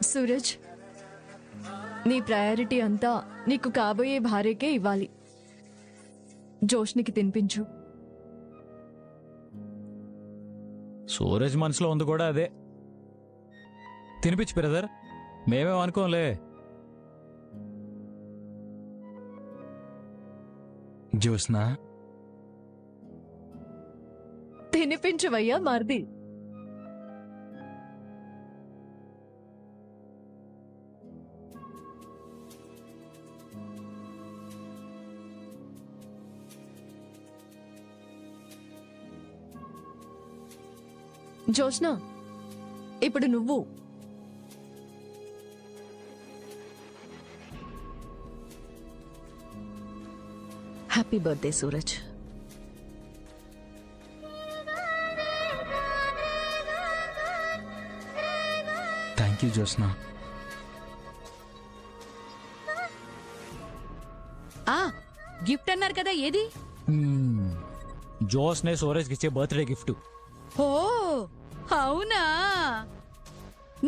సూరజ్, నీ ప్రయారిటీ అంతా నీకు కాబోయే భార్యకే ఇవ్వాలి. జోష్నికి తినిపించు. సూరజ్ మనసులో ఉంది కూడా అదే. తినిపించు బ్రదర్, మేమేం అనుకోంలే. జ్యోత్స్నా, తినిపించవయ్యా మరిది. జోష్నా, ఇప్పుడు నువ్వు. Happy birthday Suraj. Thank you Jyotsna. Gift అన్నారు కదా, ఏది? జోస్నే సూరజ్కి ఇచ్చే బర్త్డే గిఫ్ట్. ఓ అవునా,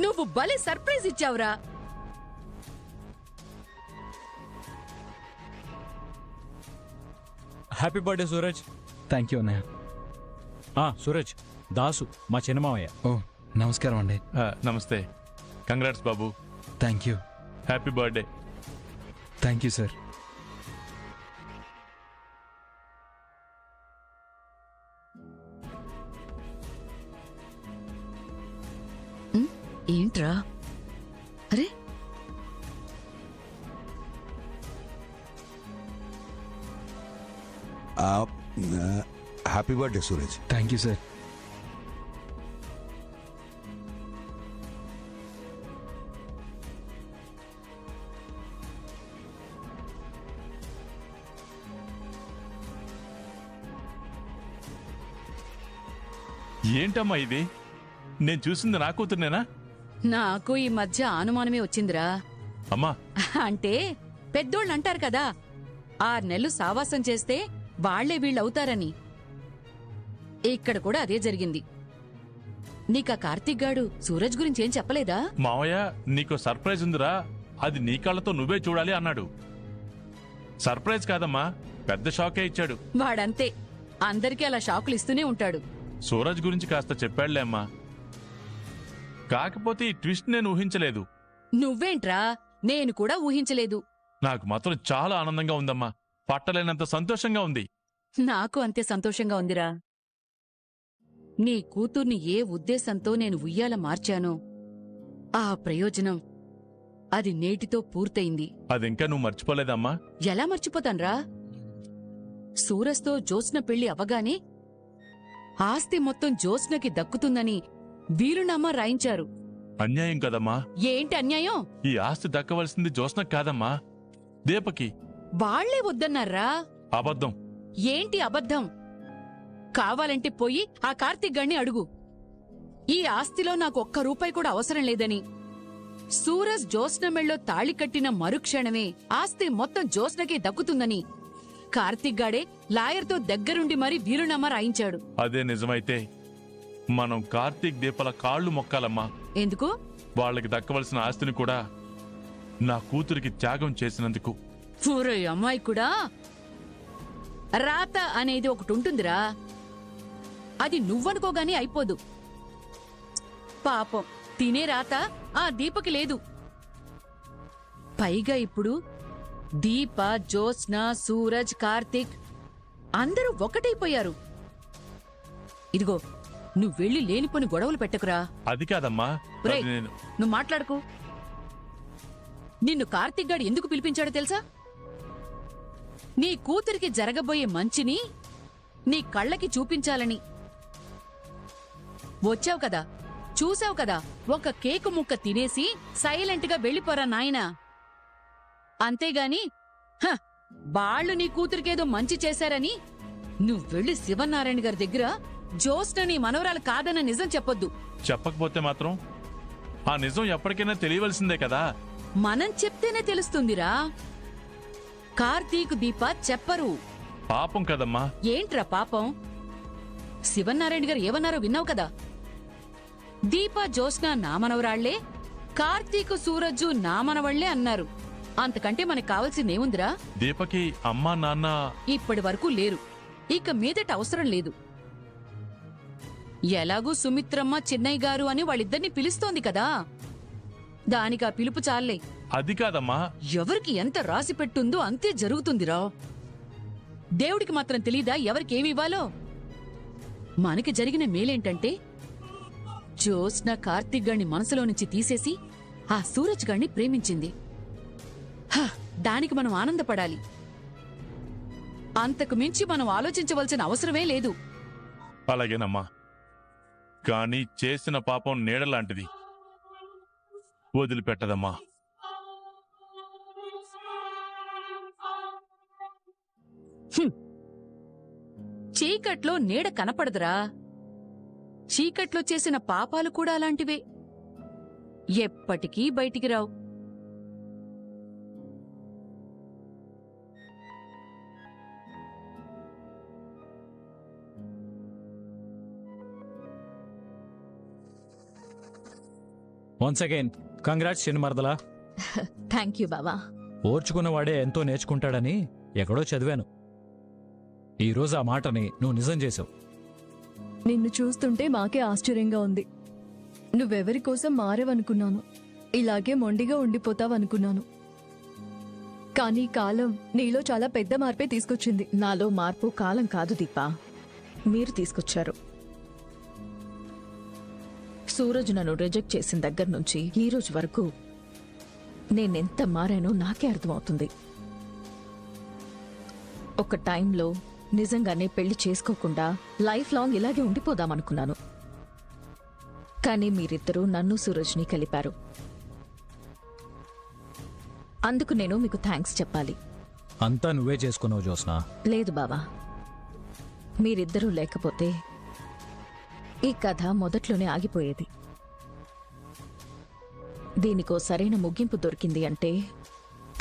నువ్వు భలే సర్ప్రైజ్ ఇచ్చావురా. Happy birthday Suraj. Thank you అన్నయ్య. సూరజ్, దాసు మా చిన్నమావయ్య. ఓ నమస్కారం అండి. నమస్తే. కంగ్రాట్స్ బాబు. Thank you. Happy birthday. Thank you sir. ఏంట్రా? అరే happy birthday Suraj. Thank you sir. ఏంటమ్మా ఇది? నేను చూసింది నా కూతుర్నేనా? నాకు ఈ మధ్య అనుమానమే వచ్చిందిరా. అమ్మా, అంటే పెద్దోళ్ళు అంటారు కదా, 6 నెలలు సావాసం చేస్తే వాళ్లే వీళ్ళవుతారని. ఇక్కడ కూడా అదే జరిగింది. నీకా కార్తీక్ గాడు సూరజ్ గురించి ఏం చెప్పలేదా? మావయ్య నీకో సర్ప్రైజ్ ఉందిరా, అది నీ కళ్ళతో నువ్వే చూడాలి అన్నాడు. సర్ప్రైజ్ కాదమ్మా, పెద్ద షాకే ఇచ్చాడు. వాడంతే, అందరికీ అలా షాకులు ఇస్తూనే ఉంటాడు. సూరజ్ గురించి కాస్త చెప్పాడులే అమ్మా. కాకపోతే ఈ ట్విస్ట్ నేను ఊహించలేదు. నువ్వేంట్రా, నేను కూడా ఊహించలేదు. నాకు మాత్రం చాలా ఆనందంగా ఉందమ్మా, పట్టలేనంత సంతోషంగా ఉంది. నాకు అంతే సంతోషంగా ఉందిరా. నీ కూతుర్ని ఏ ఉద్దేశంతో నేను ఉయ్యాల మార్చానో ఆ ప్రయోజనం అది నేటితో పూర్తయింది. అదింకా నువ్వు మర్చిపోలేదమ్మా? ఎలా మర్చిపోతాన్రా? సూరజ్తో జ్యోత్స్న పెళ్లి అవగానే ఆస్తి మొత్తం జ్యోత్స్నకి దక్కుతుందని వీలునామా రాయించారు. అన్యాయం కదమ్మా. ఏంటి అన్యాయం? ఈ ఆస్తి దక్కవలసింది జ్యోత్స్నకు కాదమ్మా, దీపకి. వాళ్లే వద్దన్నారా? అబద్ధం. ఏంటి అబద్ధం? కావాలంటే పోయి ఆ కార్తీక్ గాడిని అడుగు. ఈ ఆస్తిలో నాకు ఒక్క రూపాయి కూడా అవసరం లేదని, సూరజ్ జ్యోత్స్న మెళ్ళో తాళి కట్టిన మరుక్షణమే ఆస్తి మొత్తం జ్యోత్స్నకే దక్కుతుందని కార్తీక్ గాడే లాయర్తో దగ్గరుండి మరీ వీలునామా రాయించాడు. అదే నిజమైతే మనం కార్తీక్ దీపల కాళ్లు మొక్కాలమ్మా. ఎందుకు? వాళ్ళకి దక్కవలసిన ఆస్తిని కూడా నా కూతురికి త్యాగం చేసినందుకు. పూరో అమ్మాయి కూడా రాత అనేది ఒకటి ఉంటుందిరా, అది నువ్వనుకోగానే అయిపోదు. పాపం తినే రాత ఆ దీపకి లేదు. పైగా ఇప్పుడు దీప, జ్యోత్స్న, సూరజ్, కార్తీక్ అందరూ ఒకటైపోయారు. ఇదిగో, నువ్వెళ్ళి లేనిపోని గొడవలు పెట్టకురా. అది కాదమ్మా, ఒరేయ్, అది నేను. నువ్వు మాట్లాడుకో. నిన్ను కార్తీక్ గాడు ఎందుకు పిలిపించాడో తెలుసా? నీ కూతురికి జరగబోయే మంచిని నీ కళ్ళకి చూపించాలని. వచ్చావు కదా, చూసావు కదా, ఒక కేకు ముక్క తినేసి సైలెంట్ గా వెళ్ళిపోరా నాయనా. అంతేగాని వాళ్ళు నీ కూతురికేదో మంచి చేశారని నువ్వెళ్ళి శివనారాయణ గారి దగ్గర జ్యోత్స్న నీ మనవరాలు కాదన్న నిజం చెప్పొద్దు. చెప్పకపోతే మాత్రం ఆ నిజం ఎప్పటికైనా తెలియవలసిందే కదా. మనం చెప్తేనే తెలుస్తుందిరా. కార్తీక్, దీప చెప్పరు. పాపం కదమ్మా. ఏంట్రా పాపం? శివనారాయణ గారు ఏమన్నారో విన్నావు కదా. దీప, జ్యోత్స్న నా మనవరాళ్లే, కార్తీక్ సూరజ్జు నా మనవళ్లే అన్నారు. అంతకంటే మనకు కావాల్సిందేముందిరా? దీపకి అమ్మా నాన్న ఇప్పటి వరకు లేరు, ఇక మీదట అవసరం లేదు. ఎలాగూ సుమిత్రమ్మ చిన్నయ్య గారు అని వాళ్ళిద్దరిని పిలుస్తోంది కదా, దానికి ఆ పిలుపు చాలే. అది కాదమ్మా. ఎవరికి ఎంత రాసి పెట్టుందో అంతే జరుగుతుందిరా. దేవుడికి మాత్రం తెలీదా ఎవరికేమి ఇవ్వాలో? మనకి జరిగిన మేలేంటంటే జ్యోత్స్న కార్తీక్ గారిని మనసులో నుంచి తీసేసి ఆ సూరజ్ గారిని ప్రేమించింది. హ, దానికి మనం ఆనందపడాలి. అంతకు మించి మనం ఆలోచించవలసిన అవసరమే లేదు. అలాగేనమ్మా, కానీ చేసిన పాపం నీడలాంటిది, వదిలిపెట్టదమ్మా. చీకట్లో నీడ కనపడదురా. చీకట్లో చేసిన పాపాలు కూడా అలాంటివే, ఎప్పటికీ బయటికి రావు. వన్స్ అగైన్ కంగ్రాట్స్ చిన్న మరదలా. థ్యాంక్ యూ బావా. ఓర్చుకున్నవాడే ఎంతో నేర్చుకుంటాడని ఎక్కడో చదివాను. ఈరోజు ఆ మాటని నువ్వు నిజం చేసావు. నిన్ను చూస్తుంటే మాకే ఆశ్చర్యంగా ఉంది. నువ్వెవరి కోసం మారేవనుకున్నాను, ఇలాగే మొండిగా ఉండిపోతావనుకున్నాను. కానీ కాలం నీలో చాలా పెద్ద మార్పే తీసుకొచ్చింది. నాలో మార్పు కాలం కాదు దీపా, మీరు తీసుకొచ్చారు. సూరజ్ నన్ను రిజెక్ట్ చేసిన దగ్గర నుంచి ఈ రోజు వరకు నేనెంత మారానో నాకే అర్థమవుతుంది. ఒక టైంలో నిజంగానే పెళ్లి చేసుకోకుండా లైఫ్ లాంగ్ ఇలాగే ఉండిపోదామనుకున్నాను. కానీ మీరిద్దరూ నన్ను సూరజ్ని కలిపారు. అందుకు నేను మీకు థ్యాంక్స్ చెప్పాలి. అంతా నువ్వే చేసుకున్నావు జ్యోత్స్న. లేదు బావా, మీరిద్దరూ లేకపోతే ఈ కథ మొదట్లోనే ఆగిపోయేది. దీనికో సరైన ముగింపు దొరికింది అంటే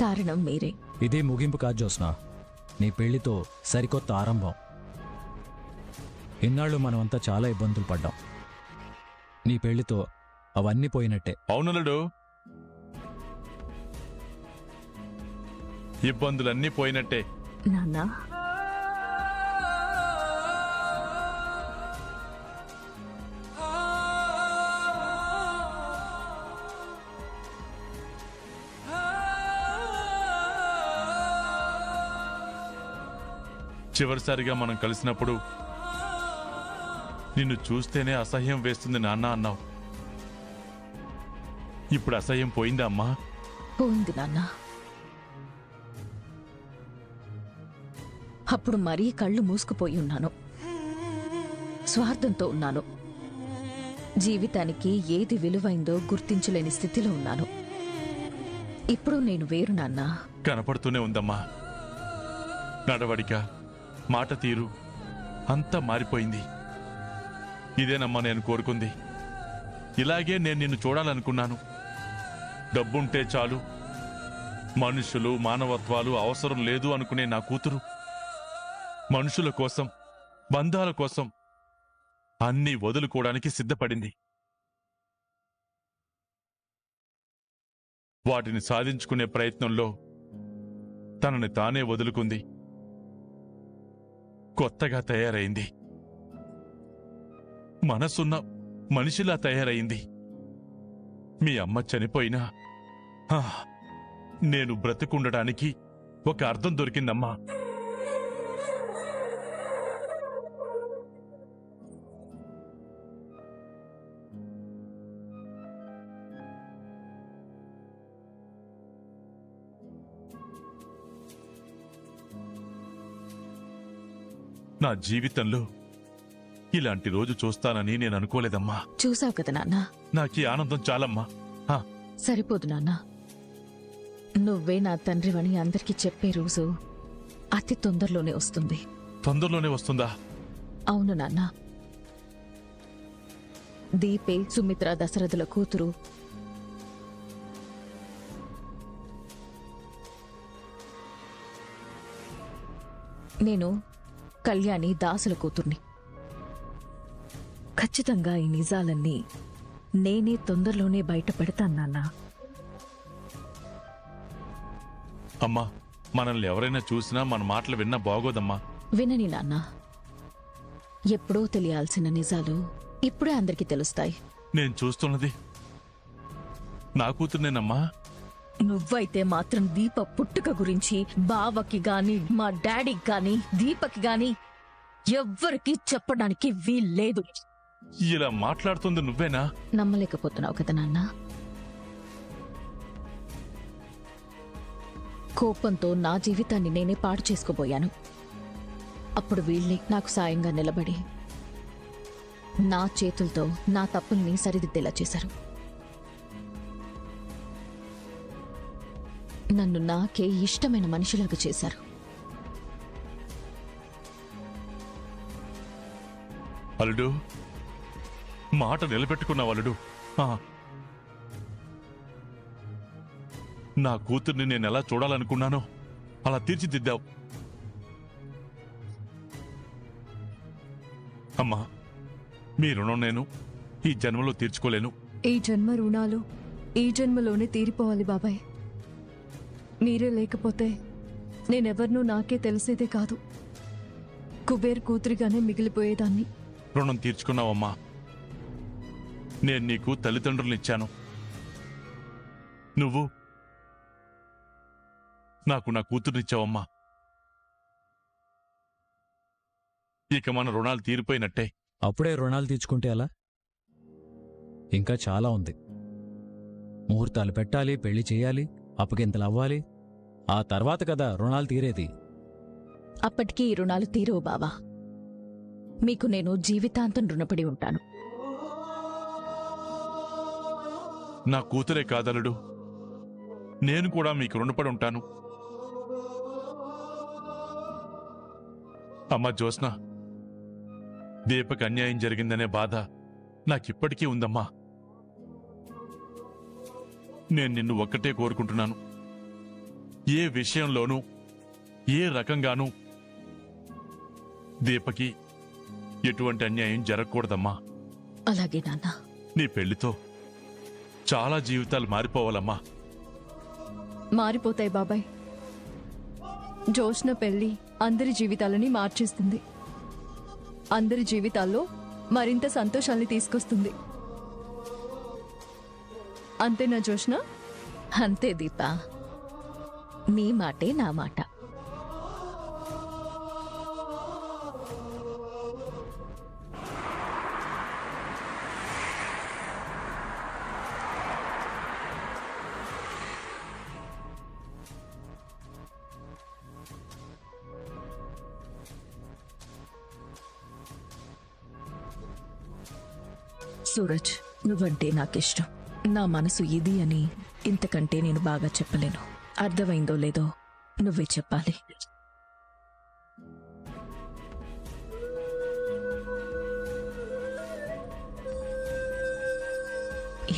కారణం మీరే. ఇది ముగింపు కాదు జ్యోత్స్న, నీ పెళ్లితో సరికొత్త ఆరంభం. ఇన్నాళ్ళు మనమంతా చాలా ఇబ్బందులు పడ్డాం. నీ పెళ్లితో అవన్నీ పోయినట్టే. అవునలుడు, ఇబ్బందులన్నీ పోయినట్టే. నాన్నా, చివరిసారిగా మనం కలిసినప్పుడు నిన్ను చూస్తేనే అసహ్యం వేస్తుంది నాన్న అన్నావు. ఇప్పుడు అసహ్యం పోయిందా అమ్మా? పోయింది నాన్నా. అప్పుడు మరీ కళ్ళు మూసుకుపోయి ఉన్నాను, స్వార్థంతో ఉన్నాను. జీవితానికి ఏది విలువైందో గుర్తించలేని స్థితిలో ఉన్నాను. ఇప్పుడు నేను వేరు నాన్నా. కనపడుతూనే ఉందమ్మా. నడవడిక, మాట తీరు అంతా మారిపోయింది. ఇదేనమ్మా నేను కోరుకుంది. ఇలాగే నేను నిన్ను చూడాలనుకున్నాను. డబ్బుంటే చాలు, మనుషులు మానవత్వాలు అవసరం లేదు అనుకునే నా కూతురు మనుషుల కోసం, బంధాల కోసం అన్నీ వదులుకోవడానికి సిద్ధపడింది. వాటిని సాధించుకునే ప్రయత్నంలో తనని తానే వదులుకుంది. కొత్తగా తయారైంది. మనసున్న మనిషిలా తయారైంది. మీ అమ్మ చనిపోయినా నేను బ్రతుకుండడానికి ఒక అర్థం దొరికిందమ్మా. నా జీవితంలో ఇలాంటి రోజు చూస్తానని నేను అనుకోలేదమ్మా. చూసావు కదా నాన్నా, నాకీ ఆనందం చాలమ్మా. సరిపోదు నాన్నా. నువ్వే నా తండ్రివని అందరికీ చెప్పే రోజు అతి తొందరలోనే వస్తుంది. తొందరలోనే వస్తుందా? అవును నాన్న. దీపే సుమిత్ర దశరథుల కూతురు. నేను కళ్యాణి దాసుల కూతుర్ని. ఖచ్చితంగా ఈ నిజాలన్నీ నేనే తొందరలోనే బయట పెడతాను నాన్న. అమ్మా, మనల్ని ఎవరైనా చూసినా మన మాటలు విన్నా బాగోదమ్మా. వినని నాన్న, ఎప్పుడో తెలియాల్సిన నిజాలు ఇప్పుడే అందరికీ తెలుస్తాయి. నేను చూస్తున్నది నా కూతుర్నేనమ్మా. నువ్వైతే మాత్రం దీప పుట్టుక గురించి బావకి గాని మా డాడీకి గాని దీపకి గాని ఎవ్వరికి చెప్పడానికి వీల్లేదు. ఇలా మాట్లాడుతుంది నువ్వేనా? నమ్మలేకపోతున్నావు కదా నాన్న? కోపంతో నా జీవితాన్ని నేనే పాడు చేసుకోబోయాను. అప్పుడు వీళ్ళే నాకు సాయంగా నిలబడి నా చేతులతో నా తప్పుల్ని సరిదిద్దేలా చేశారు. నన్ను నాకే ఇష్టమైన మనిషిలాగా చేశారు. అల్లుడు, మాట నిలబెట్టుకున్నావు అల్లుడు. ఆ. నా కూతుర్ని నేను ఎలా చూడాలనుకున్నానో అలా తీర్చిదిద్దావు. అమ్మా, మీ రుణం నేను ఈ జన్మలో తీర్చుకోలేను. ఈ జన్మ రుణాలు ఈ జన్మలోనే తీరిపోవాలి బాబాయ్. మీరే లేకపోతే నేనెవర్నూ నాకే తెలిసేదే కాదు. కుబేర్ కూతురిగానే మిగిలిపోయేదాన్ని. రుణం తీర్చుకున్నావమ్మా. నేను నీకు తల్లిదండ్రులనిచ్చాను. నువ్వు నాకు నా కూతుర్నిచ్చావమ్మా. ఇక మన రుణాలు తీరిపోయినట్టే. అప్పుడే రుణాలు తీర్చుకుంటే అలా? ఇంకా చాలా ఉంది. ముహూర్తాలు పెట్టాలి, పెళ్లి చేయాలి, అప్పగింతలు అవ్వాలి. ఆ తర్వాత కదా రుణాలు తీరేది. అప్పటికీ ఈ రుణాలు తీరవు బావా. మీకు నేను జీవితాంతం రుణపడి ఉంటాను. నా కూతురే కాదలుడు, నేను కూడా మీకు రుణపడి ఉంటాను. అమ్మ జ్యోత్స్న, దీపక్ అన్యాయం జరిగిందనే బాధ నాకిప్పటికీ ఉందమ్మా. నేను నిన్ను ఒక్కటే కోరుకుంటున్నాను. ఏ విషయంలోనూ ఏ రకంగానూ దీపకి ఎటువంటి అన్యాయం జరగకూడదమ్మా. అలాగే నాన్న. నీ పెళ్లితో చాలా జీవితాలు మారిపోవాలమ్మా. మారిపోతాయి బాబాయ్. జోష్న పెళ్లి అందరి జీవితాలని మార్చేస్తుంది. అందరి జీవితాల్లో మరింత సంతోషాన్ని తీసుకొస్తుంది. అంతేనా జోష్న? అంతే దీప. నీ మాటే నా మాట. సూరజ్, నువ్వంటే నాకిష్టం. నా మనసు ఇది అని ఇంతకంటే నేను బాగా చెప్పలేను. అర్థమైందో లేదో నువ్వే చెప్పాలి.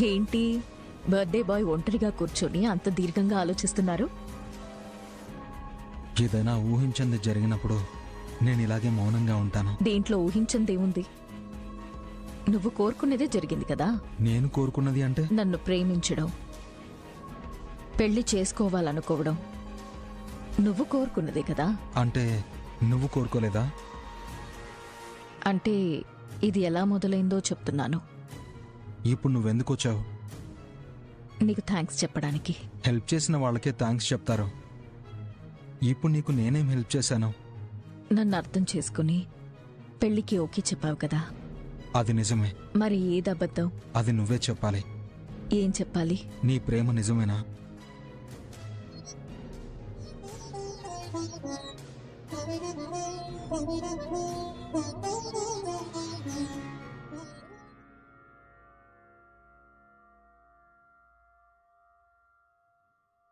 ఏంటి బర్త్డే బాయ్ ఒంటరిగా కూర్చొని అంత దీర్ఘంగా ఆలోచిస్తున్నారు? ఏదైనా ఊహించింది జరిగినప్పుడు నేను ఇలాగే మౌనంగా ఉంటాను. దీంట్లో ఊహించిందేముంది? నువ్వు కోరుకునేదే జరిగింది కదా. నేను కోరుకున్నది అంటే? నన్ను ప్రేమించడం, పెళ్లి చేసుకోవాలనుకోవడం నువ్వు కోరుకున్నదే కదా. అంటే నువ్వు కోరుకోలేదా? అంటే ఇది ఎలా మొదలైందో చెప్తున్నాను. ఇప్పుడు నువ్వెందుకు వచ్చావు? నీకు థ్యాంక్స్ చెప్పడానికి. హెల్ప్ చేసిన వాళ్ళకే థ్యాంక్స్ చెప్తారు. ఇప్పుడు నీకు నేనేం హెల్ప్ చేశాను? నన్ను అర్థం చేసుకుని పెళ్లికి ఓకే చెప్పావు కదా. అది నిజమే. మరి ఏది అబద్ధం? అది నువ్వే చెప్పాలి. ఏం చెప్పాలి? నీ ప్రేమ నిజమేనా?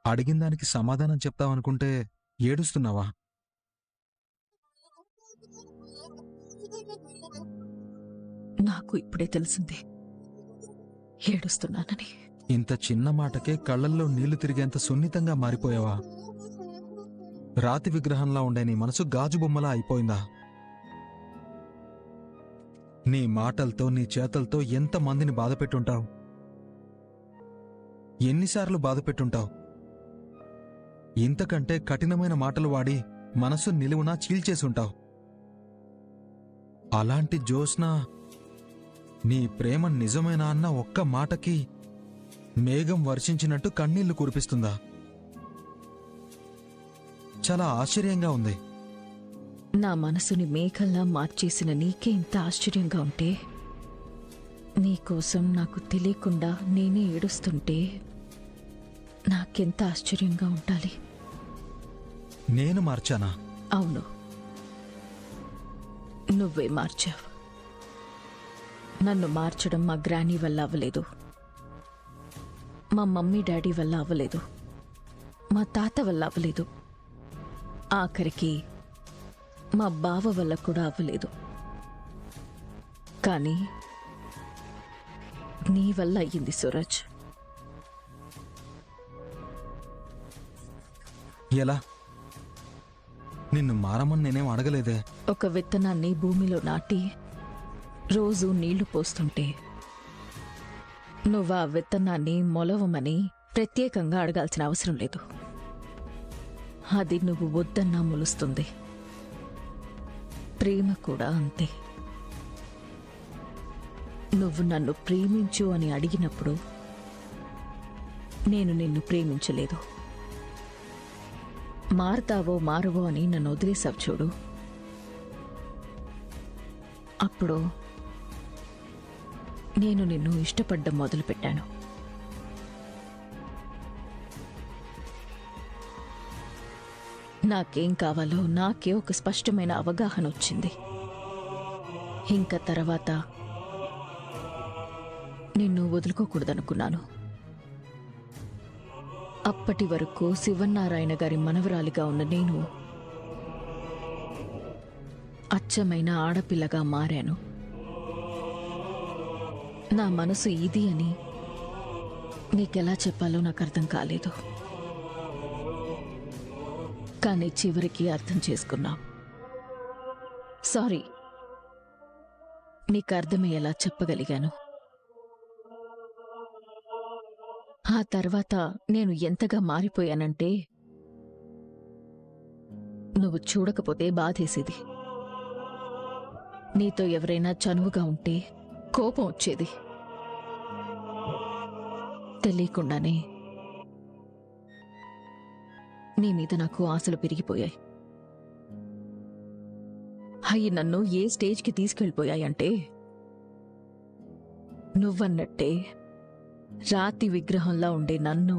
అడిగిన దానికి సమాధానం చెప్తావనుకుంటే ఏడుస్తున్నావా? నాకు ఇప్పుడే తెలిసింది ఏడుస్తున్నానని. ఇంత చిన్న మాటకే కళ్ళల్లో నీళ్లు తిరిగేంత సున్నితంగా మారిపోయావా? రాతి విగ్రహంలా ఉండే నీ మనసు గాజు బొమ్మలా అయిపోయిందా? నీ మాటలతో నీ చేతలతో ఎంతమందిని బాధపెట్టుంటావు. ఎన్నిసార్లు బాధ పెట్టుంటావు? ఇంతకంటే కఠినమైన మాటలు వాడి మనసు నిలువునా చీల్చేసుంటావు. అలాంటి జ్యోత్స్న నీ ప్రేమ నిజమేనా అన్న ఒక్క మాటకి మేఘం వర్షించినట్టు కన్నీళ్లు కురిపిస్తుందా? చాలా ఆశ్చర్యంగా ఉంది. నా మనసుని మేఘంలా మార్చేసిన నీకే ఇంత ఆశ్చర్యంగా ఉంటే, నీకోసం నాకు తెలియకుండా నేనే ఏడుస్తుంటే నాకెంత ఆశ్చర్యంగా ఉండాలి. నేను మార్చానా? అవును, నువ్వే మార్చావు. నన్ను మార్చడం మా గ్రానీ వల్ల అవ్వలేదు, మా మమ్మీ డాడీ వల్ల అవ్వలేదు, మా తాత వల్ల అవ్వలేదు, ఆఖరికి మా బావ వల్ల కూడా అవ్వలేదు. కానీ నీ వల్ల అయ్యింది సూరజ్. ఎలా? నిన్ను మారమని నేనేం అడగలేదే. ఒక విత్తనాన్ని భూమిలో నాటి రోజు నీళ్లు పోస్తుంటే నువ్వు ఆ విత్తనాన్ని మొలవమని ప్రత్యేకంగా అడగాల్సిన అవసరం లేదు. అది నువ్వు వద్దన్నా మొలుస్తుంది. ప్రేమ కూడా అంతే. నువ్వు నన్ను ప్రేమించు అని అడిగినప్పుడు నేను నిన్ను ప్రేమించలేదు. మారతావో మారవో అని నన్ను వదిలేసావు చూడు, అప్పుడు నేను నిన్ను ఇష్టపడ్డం మొదలుపెట్టాను. నాకేం కావాలో నాకే ఒక స్పష్టమైన అవగాహన వచ్చింది. ఇంకా తర్వాత నిన్ను వదులుకోకూడదనుకున్నాను. అప్పటి వరకు శివన్నారాయణ గారి మనవరాలిగా ఉన్న నేను అచ్చమైన ఆడపిల్లగా మారాను. నా మనసు ఇది అని నీకెలా చెప్పాలో నాకు అర్థం కాలేదు. కానీ చివరికి అర్థం చేసుకున్నావు. సారీ, నీకు అర్థమయ్యేలా చెప్పగలిగాను. ఆ తర్వాత నేను ఎంతగా మారిపోయానంటే నువ్వు చూడకపోతే బాధేసేది. నీతో ఎవరైనా చనువుగా ఉంటే కోపం వచ్చేది. తెలియకుండానే నీ మీద నాకు ఆశలు పెరిగిపోయాయి. అవి నన్ను ఏ స్టేజ్కి తీసుకెళ్ళిపోయాయంటే నువ్వన్నట్టే రాతి విగ్రహంలా ఉండే నన్ను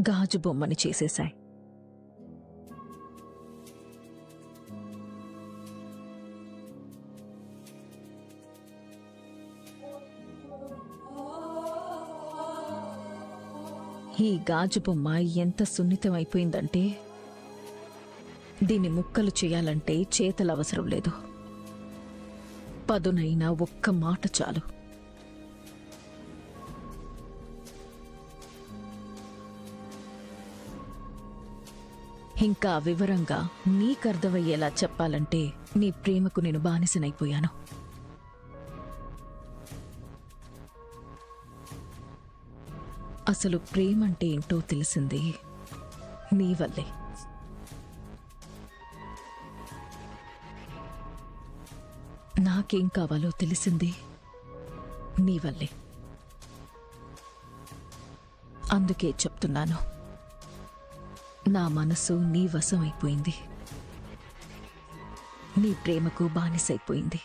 గాజు బొమ్మని చేసేశాయి. ఈ గాజు బొమ్మ ఎంత సున్నితం అయిపోయిందంటే దీన్ని ముక్కలు చేయాలంటే చేతలు అవసరం లేదు. పదునైన ఒక్క మాట చాలు. ఇంకా వివరంగా నీకర్థమయ్యేలా చెప్పాలంటే నీ ప్రేమకు నేను బానిసనైపోయాను. అసలు ప్రేమంటే ఏంటో తెలిసింది నీ వల్లే. నాకేం కావాలో తెలిసింది నీ వల్లే. అందుకే చెప్తున్నాను, నా మనసు నీ వశం అయిపోయింది, నీ ప్రేమకు బానిసైపోయింది.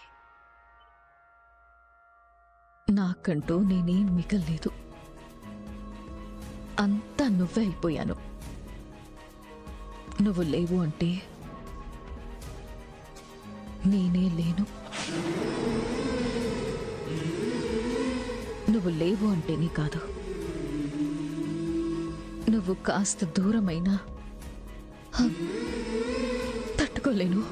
నాకంటూ నేనేం మిగల్లేదు, అంతా నువ్వే అయిపోయాను. నువ్వు లేవు అంటే నేనే లేను. నువ్వు లేవు అంటేనే కాదు, నువ్వు కాస్త దూరమైనా తట్టుకోలేను.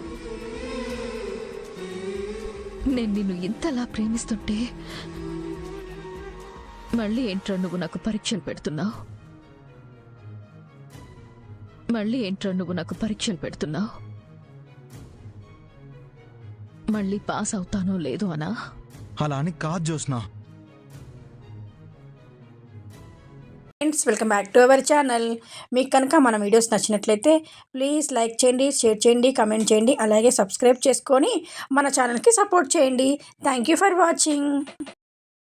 నేను నిన్ను ఇంతలా ప్రేమిస్తుంటే మళ్ళీ ఏంట్రా నువ్వు నాకు పరీక్షలు పెడుతున్నావు? మళ్ళీ ఏంట్రా నువ్వు నాకు పరీక్షలు పెడుతున్నావు? మళ్ళీ పాస్ అవుతానో లేదో అనా? అలా అని కాదు Jyotsna. Friends, welcome back to our channel. మీకు కనుక మన వీడియోస్ నచ్చినట్లయితే ప్లీజ్ లైక్ చేయండి, షేర్ చేయండి, కమెంట్ చేయండి, అలాగే సబ్స్క్రైబ్ చేసుకొని మన ఛానల్కి సపోర్ట్ చేయండి. Thank you for watching.